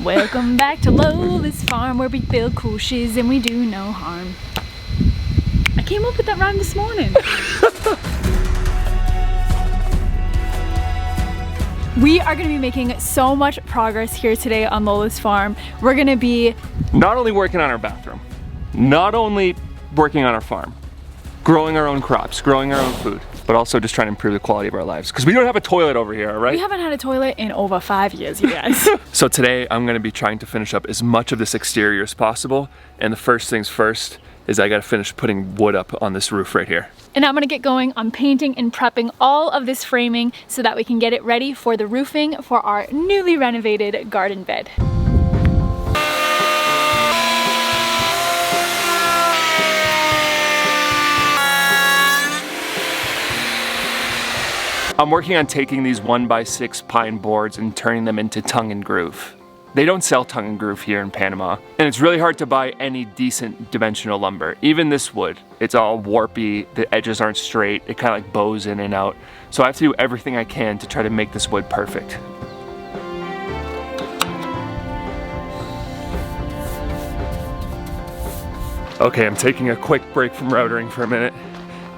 Welcome back to Lola's Farm, where we build cool shiz and we do no harm. I came up with that rhyme this morning. We are going to be making so much progress here today on Lola's Farm. We're going to be not only working on our bathroom, not only working on our farm, growing our own crops, growing our own food, but also just trying to improve the quality of our lives. Because we don't have a toilet over here, all right? We haven't had a toilet in over 5 years, you guys. So today I'm going to be trying to finish up as much of this exterior as possible. And the first things first is I got to finish putting wood up on this roof right here. And I'm gonna get going on painting and prepping all of this framing so that we can get it ready for the roofing for our newly renovated garden bed. I'm working on taking these 1x6 pine boards and turning them into tongue and groove. They don't sell tongue and groove here in Panama, and it's really hard to buy any decent dimensional lumber. Even this wood, it's all warpy, the edges aren't straight, it kind of like bows in and out. So I have to do everything I can to try to make this wood perfect. Okay, I'm taking a quick break from routering for a minute.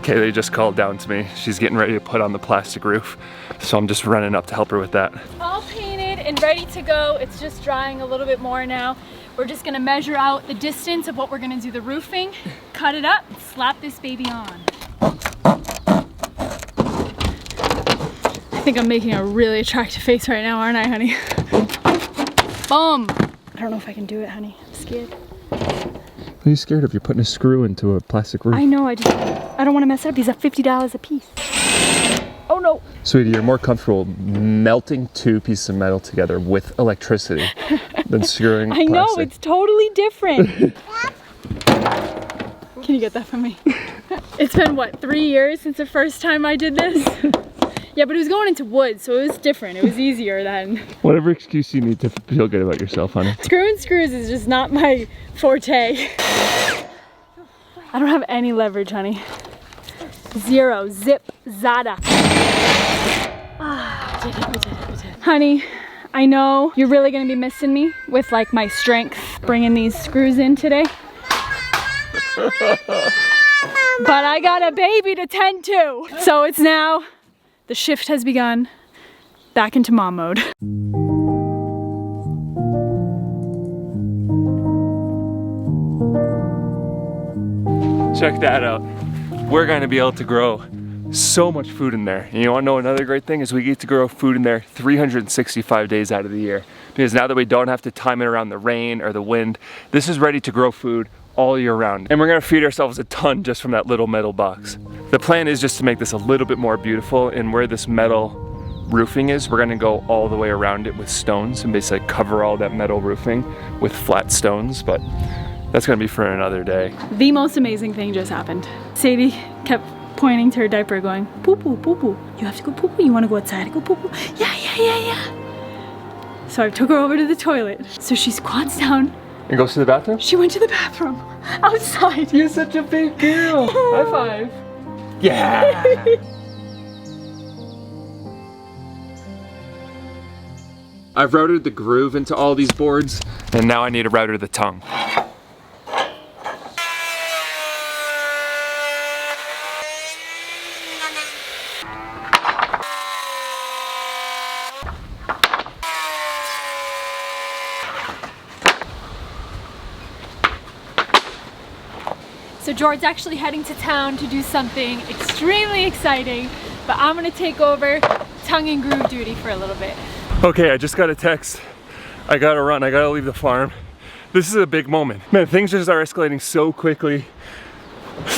Kaylee just called down to me. She's getting ready to put on the plastic roof, so I'm just running up to help her with that. All painted and ready to go. It's just drying a little bit more now. We're just gonna measure out the distance of what we're gonna do the roofing, cut it up, and slap this baby on. I think I'm making a really attractive face right now, aren't I, honey? Boom! I don't know if I can do it, honey. I'm scared. What are you scared of? You're putting a screw into a plastic roof. I know, I don't want to mess it up. These are $50 a piece. Oh no. Sweetie, you're more comfortable melting two pieces of metal together with electricity than screwing I know, plastic. it's totally different. Can you get that from me? It's been, what, 3 years since the first time I did this? Yeah, but it was going into wood, so it was different. It was easier then. Whatever excuse you need to feel good about yourself, honey. Screwing screws is just not my forte. I don't have any leverage, honey. Zero. Zip. Zada. Ah, we did it. Honey, I know you're really gonna be missing me with like my strength bringing these screws in today. But I got a baby to tend to. So it's now, the shift has begun. Back into mom mode. Check that out. We're gonna be able to grow so much food in there. And you wanna know another great thing is we get to grow food in there 365 days out of the year. Because now that we don't have to time it around the rain or the wind, this is ready to grow food all year round. And we're gonna feed ourselves a ton just from that little metal box. The plan is just to make this a little bit more beautiful, and where this metal roofing is, we're gonna go all the way around it with stones and basically cover all that metal roofing with flat stones, but that's gonna be for another day. The most amazing thing just happened. Sadie kept pointing to her diaper going, poo poo, poo poo. You have to go poo poo, you wanna go outside? Go poo poo. Yeah. So I took her over to the toilet. So she squats down. And goes to the bathroom? She went to the bathroom outside. You're such a big girl. High five. Yeah. I've routed the groove into all these boards, and now I need to router the tongue. So George's actually heading to town to do something extremely exciting, but I'm gonna take over tongue and groove duty for a little bit. Okay, I just got a text. I gotta run, I gotta leave the farm. This is a big moment. Man, things just are escalating so quickly.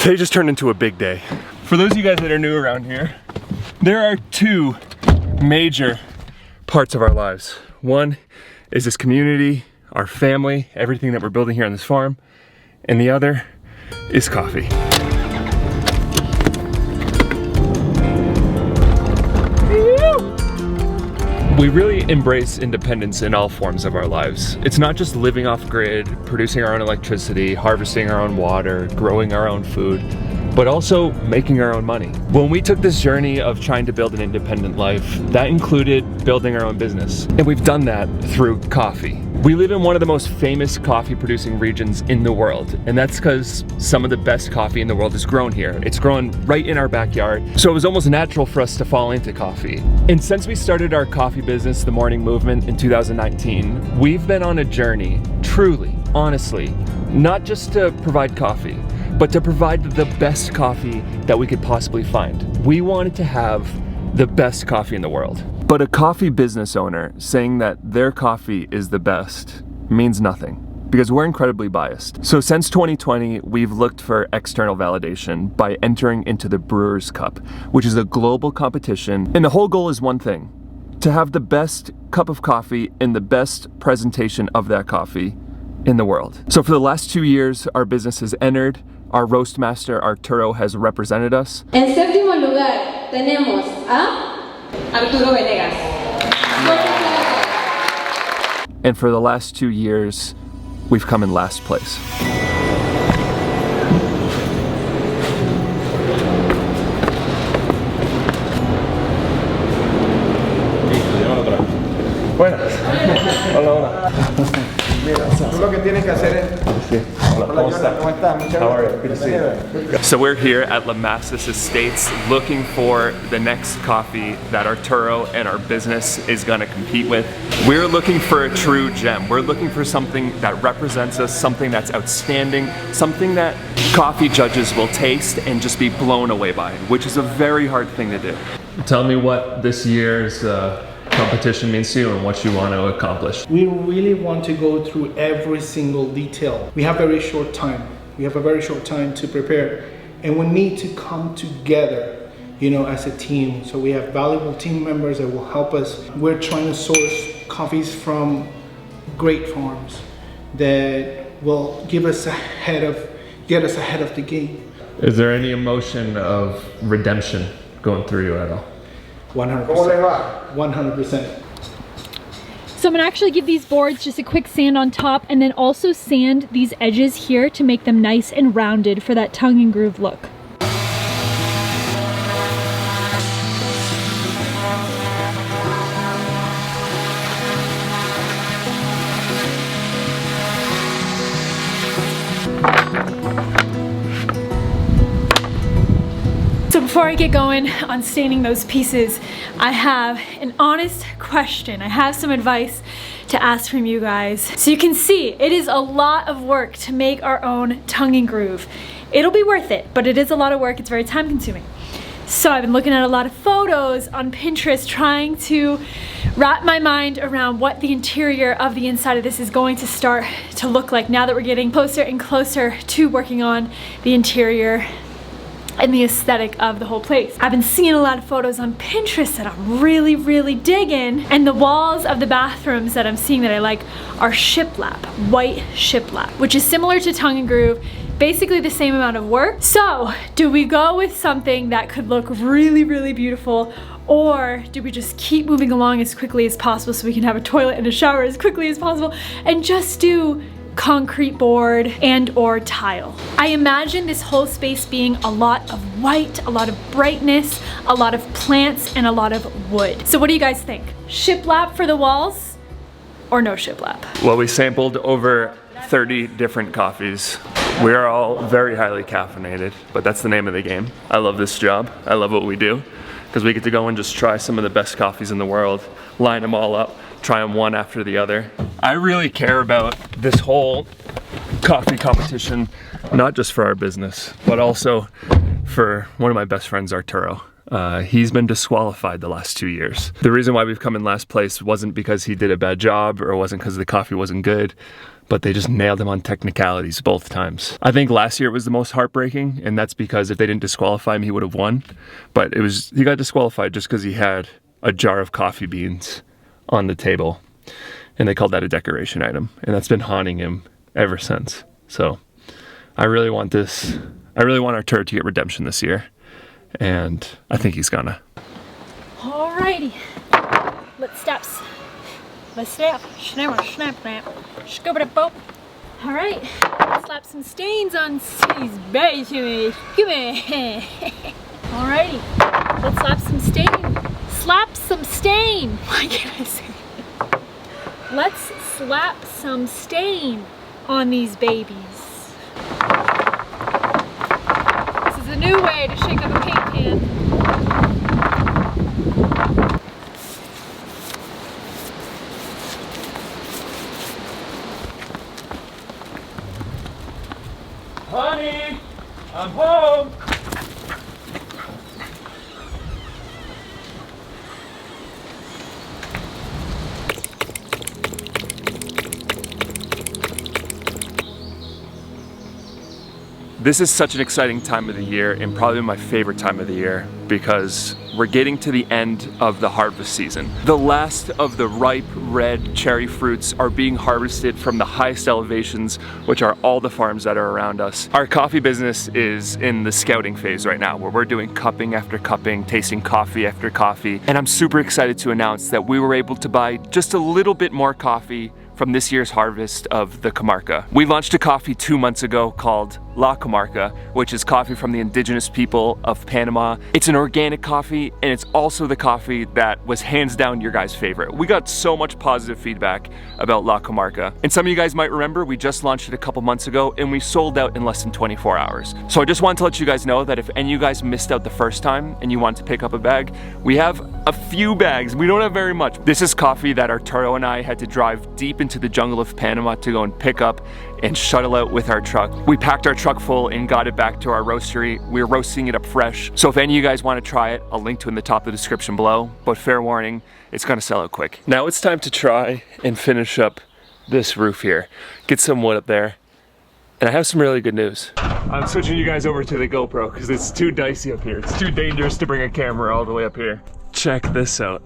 They just turned into a big day. For those of you guys that are new around here, there are two major parts of our lives. One is this community, our family, everything that we're building here on this farm, and the other is coffee. We really embrace independence in all forms of our lives. It's not just living off grid, producing our own electricity, harvesting our own water, growing our own food. but also making our own money. When we took this journey of trying to build an independent life, that included building our own business. And we've done that through coffee. We live in one of the most famous coffee producing regions in the world, and that's because some of the best coffee in the world is grown here. It's grown right in our backyard, so it was almost natural for us to fall into coffee. And since we started our coffee business, The Morning Movement, in 2019, we've been on a journey, truly, honestly, not just to provide coffee, but to provide the best coffee that we could possibly find. We wanted to have the best coffee in the world. But a coffee business owner saying that their coffee is the best means nothing, because we're incredibly biased. So since 2020, we've looked for external validation by entering into the Brewers Cup, which is a global competition, and the whole goal is one thing: to have the best cup of coffee and the best presentation of that coffee in the world. So for the last 2 years, our business has entered, our roast master, Arturo, has represented us. En séptimo lugar tenemos a Arturo Venegas. And for the last 2 years, we've come in last place. Buenas. Hola, hola. Mira, tú lo que tienes que hacer es... Hola, Jonathan, ¿cómo estás? Muchas gracias. Good to see you. So we're here at Lamassus Estates looking for the next coffee that Arturo and our business is going to compete with. We're looking for a true gem. We're looking for something that represents us, something that's outstanding, something that coffee judges will taste and just be blown away by, which is a very hard thing to do. Tell me what this year's competition means to you and what you want to accomplish. We really want to go through every single detail. We have a very short time. We have a very short time to prepare, and we need to come together, you know, as a team. So we have valuable team members that will help us. We're trying to source coffees from great farms that will get us ahead of the game. Is there any emotion of redemption going through you at all? 100%. 100%. So I'm gonna actually give these boards just a quick sand on top and then also sand these edges here to make them nice and rounded for that tongue and groove look. So before I get going on staining those pieces, I have an honest question. I have some advice to ask from you guys. So you can see, it is a lot of work to make our own tongue and groove. It'll be worth it, but it is a lot of work. It's very time consuming. So I've been looking at a lot of photos on Pinterest, trying to wrap my mind around what the interior of the inside of this is going to start to look like now that we're getting closer and closer to working on the interior and the aesthetic of the whole place. I've been seeing a lot of photos on Pinterest that I'm really digging, and the walls of the bathrooms that I'm seeing that I like are shiplap, white shiplap, which is similar to tongue and groove, basically the same amount of work. So do we go with something that could look really beautiful, or do we just keep moving along as quickly as possible so we can have a toilet and a shower as quickly as possible and just do concrete board and or tile? I imagine this whole space being a lot of white, a lot of brightness, a lot of plants, and a lot of wood. So what do you guys think? Shiplap for the walls or no shiplap? Well, we sampled over 30 different coffees. We are all very highly caffeinated, but that's the name of the game. I love this job. I love what we do because we get to go and just try some of the best coffees in the world, line them all up, try them one after the other. I really care about this whole coffee competition, not just for our business, but also for one of my best friends, Arturo. He's been disqualified the last 2 years. The reason why we've come in last place wasn't because he did a bad job or wasn't because the coffee wasn't good, but they just nailed him on technicalities both times. I think last year it was the most heartbreaking, and that's because if they didn't disqualify him, he would have won. But he got disqualified just because he had a jar of coffee beans on the table, and they called that a decoration item, and that's been haunting him ever since. So I really want Arturo to get redemption this year, and I think he's gonna. Alrighty, let's step. Let's step. Snap, snap, snap. Scuba boat. All right, let's slap some stains on these babies. Give me. Alrighty, let's slap some stain. Slap some stain. Why can't I say it? Let's slap some stain on these babies. This is a new way to shake up a paint can. Honey, I'm home. This is such an exciting time of the year, and probably my favorite time of the year, because we're getting to the end of the harvest season. The last of the ripe red cherry fruits are being harvested from the highest elevations, which are all the farms that are around us. Our coffee business is in the scouting phase right now, where we're doing cupping after cupping, tasting coffee after coffee, and I'm super excited to announce that we were able to buy just a little bit more coffee from this year's harvest of the Comarca. We launched a coffee 2 months ago called La Comarca, which is coffee from the indigenous people of Panama. It's an organic coffee, and it's also the coffee that was hands down your guys' favorite. We got so much positive feedback about La Comarca. And some of you guys might remember, we just launched it a couple months ago, and we sold out in less than 24 hours. So I just wanted to let you guys know that if any of you guys missed out the first time and you want to pick up a bag, we have a few bags. We don't have very much. This is coffee that Arturo and I had to drive deep into the jungle of Panama to go and pick up and shuttle out with our truck. We packed our truck full and got it back to our roastery. We're roasting it up fresh. So if any of you guys want to try it, I'll link to it in the top of the description below. But fair warning, it's gonna sell out quick. Now it's time to try and finish up this roof here. Get some wood up there. And I have some really good news. I'm switching you guys over to the GoPro because it's too dicey up here. It's too dangerous to bring a camera all the way up here. Check this out.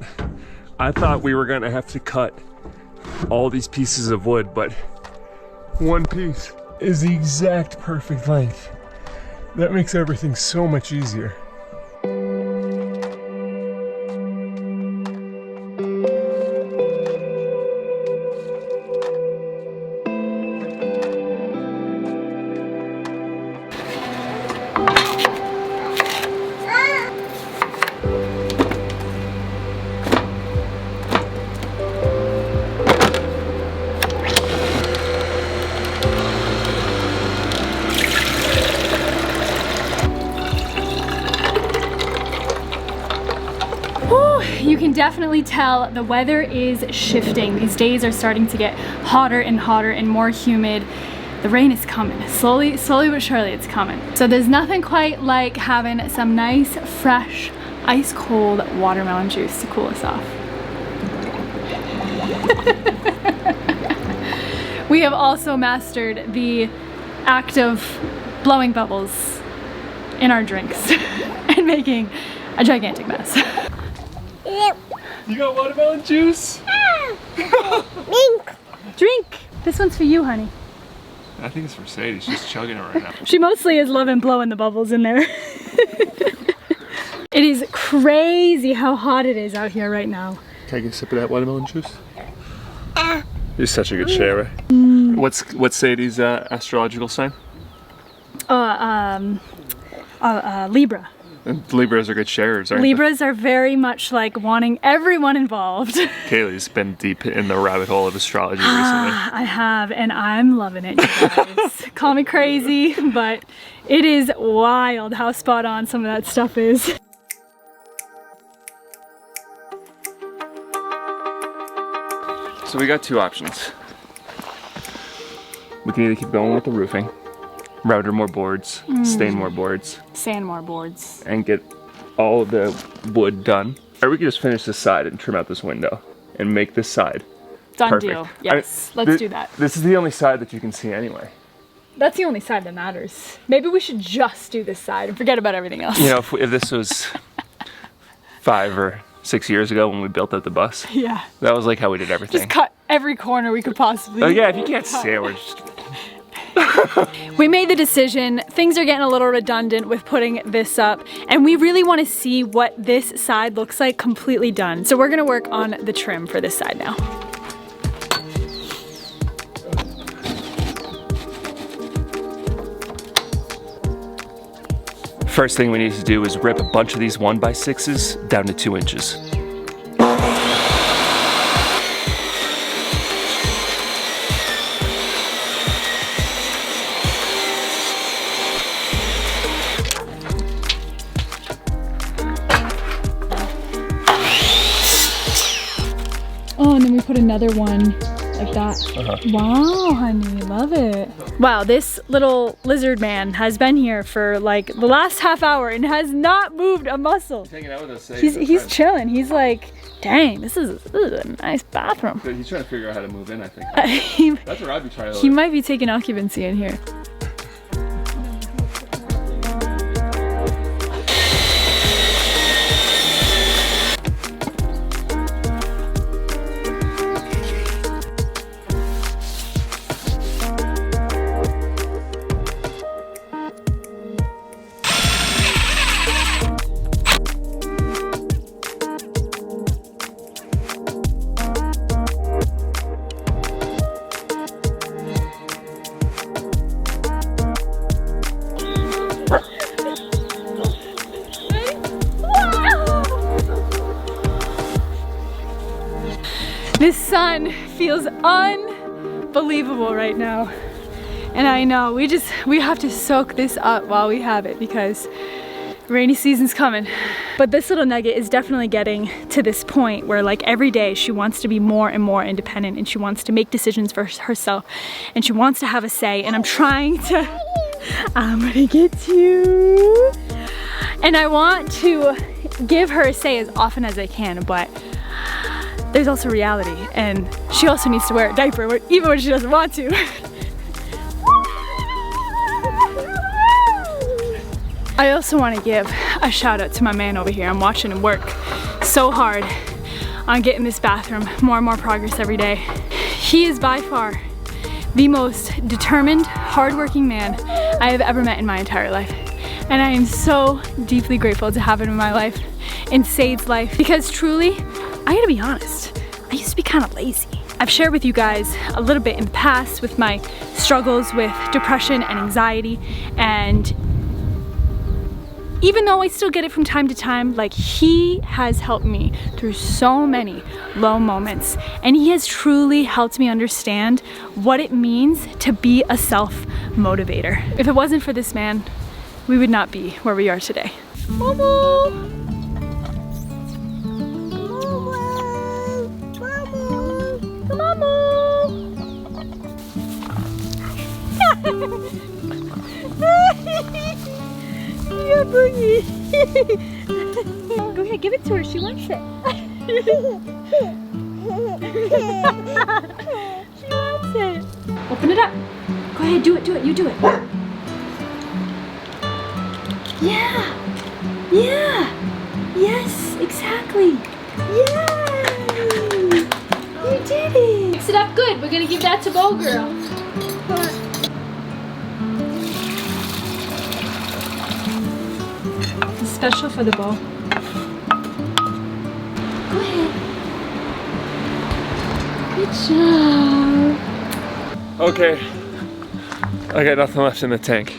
I thought we were gonna have to cut all these pieces of wood, but one piece is the exact perfect length. That makes everything so much easier. You can definitely tell the weather is shifting. These days are starting to get hotter and more humid. The rain is coming. Slowly but surely it's coming. So there's nothing quite like having some nice, fresh, ice cold watermelon juice to cool us off. We have also mastered the act of blowing bubbles in our drinks and making a gigantic mess. You got watermelon juice? Drink! This one's for you, honey. I think it's for Sadie. She's chugging it right now. She mostly is loving blowing the bubbles in there. It is crazy how hot it is out here right now. Can I get a sip of that watermelon juice? You're such a good sharer. What's Sadie's astrological sign? Libra. And Libras are good sharers, aren't Libras are very much like wanting everyone involved. they? Kaylee's been deep in the rabbit hole of astrology recently. I have, and I'm loving it, you guys. Call me crazy, but it is wild how spot on some of that stuff is. So we got two options. We can either keep going with the roofing, router more boards, stain more boards, Sand more boards. and get all of the wood done. Or we could just finish this side and trim out this window and make this side Done perfect. deal. Yes, let's do that. This is the only side that you can see anyway. That's the only side that matters. Maybe we should just do this side and forget about everything else. You know, if this was 5 or 6 years ago when we built up the bus, Yeah. that was like how we did everything. Just cut every corner we could possibly. Oh yeah, if you can't see it, we're just... We made the decision. Things are getting a little redundant with putting this up, and we really want to see what this side looks like completely done. So we're gonna work on the trim for this side now. First thing we need to do is rip a bunch of these 1x6s down to 2 inches. Oh, and then we put another one like that. Wow, honey, love it. Wow, this little lizard man has been here for like the last half hour and has not moved a muscle. He's hanging out with us. He's chilling. He's like, dang, this is a nice bathroom. He's trying to figure out how to move in, I think. That's where I'd be trying to He might be taking occupancy in here. This sun feels unbelievable right now. And I know we have to soak this up while we have it because rainy season's coming. But this little nugget is definitely getting to this point where like every day she wants to be more and more independent and she wants to make decisions for herself and she wants to have a say, and I'm gonna get you. And I want to give her a say as often as I can, but there's also reality, and she also needs to wear a diaper even when she doesn't want to. I also want to give a shout out to my man over here. I'm watching him work so hard on getting this bathroom more and more progress every day. He is by far the most determined, hardworking man I have ever met in my entire life. And I am so deeply grateful to have him in my life, in Sade's life, because truly, I gotta be honest, I used to be kind of lazy. I've shared with you guys a little bit in the past with my struggles with depression and anxiety, and even though I still get it from time to time, like he has helped me through so many low moments, and he has truly helped me understand what it means to be a self-motivator. If it wasn't for this man, we would not be where we are today. Momo! Yeah, Boogie. Go ahead, give it to her. She wants it. She wants it. Open it up. Go ahead, do it, do it. You do it. Yeah. Yeah. Yes, exactly. Yay. You did it. Mix it up good. We're going to give that to Bo Girl. Special for the bowl. Go ahead. Good job. Okay, I got nothing left in the tank,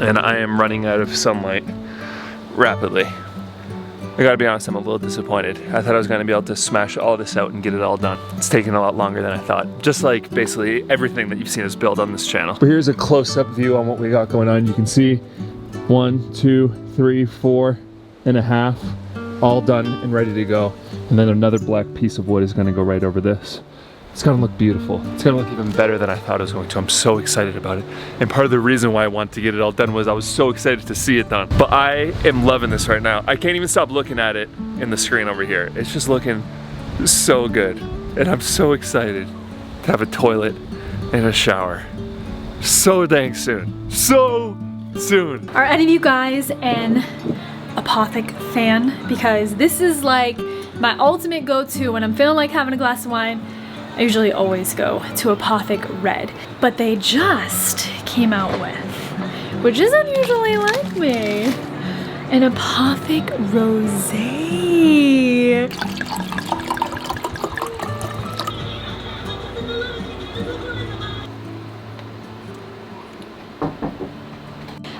and I am running out of sunlight rapidly. I gotta be honest, I'm a little disappointed. I thought I was gonna be able to smash all this out and get it all done. It's taking a lot longer than I thought. Just like basically everything that you've seen us build on this channel. But here's a close-up view on what we got going on. You can see 1, 2, 3, 4.5, all done and ready to go. And then another black piece of wood is gonna go right over this. It's gonna look beautiful. It's gonna look even better than I thought it was going to. I'm so excited about it. And part of the reason why I wanted to get it all done was I was so excited to see it done. But I am loving this right now. I can't even stop looking at it in the screen over here. It's just looking so good. And I'm so excited to have a toilet and a shower. So dang soon. So soon. Are any of you guys an Apothic fan? Because this is like my ultimate go-to when I'm feeling like having a glass of wine. I usually always go to Apothic Red, but they just came out with, which isn't usually like me, an Apothic Rosé.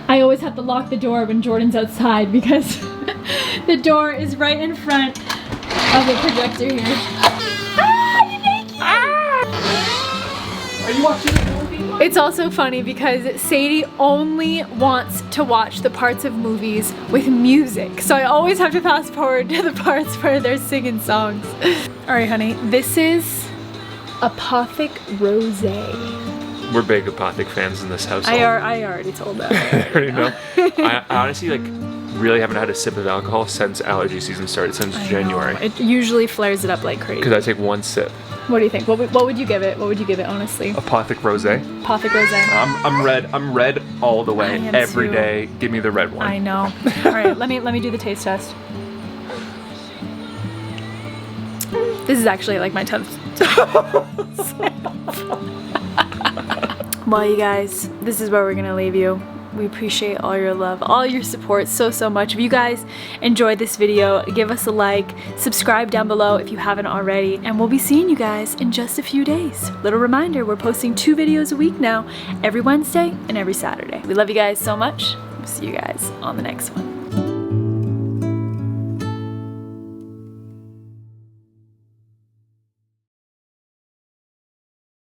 I always have to lock the door when Jordan's outside because the door is right in front of the projector here. Are you watching the movie? It's also funny because Sadie only wants to watch the parts of movies with music. So I always have to fast forward to the parts where they're singing songs. All right, honey, this is Apothic Rosé. We're big Apothic fans in this household. I already told that. I already know. I honestly really haven't had a sip of alcohol since allergy season started, since January. It usually flares it up like crazy. Because I take one sip. What do you think? What would you give it? What would you give it, honestly? Apothic Rosé. Apothic Rosé. I'm red all the way. I am Every too. day. Give me the red one. I know. All right, let me do the taste test. This is actually like my 10th. Well, you guys, this is where we're gonna leave you. We appreciate all your love, all your support so much. If you guys enjoyed this video, give us a like, subscribe down below if you haven't already, and we'll be seeing you guys in just a few days. Little reminder, we're posting 2 videos a week now, every Wednesday and every Saturday. We love you guys so much. We'll see you guys on the next one.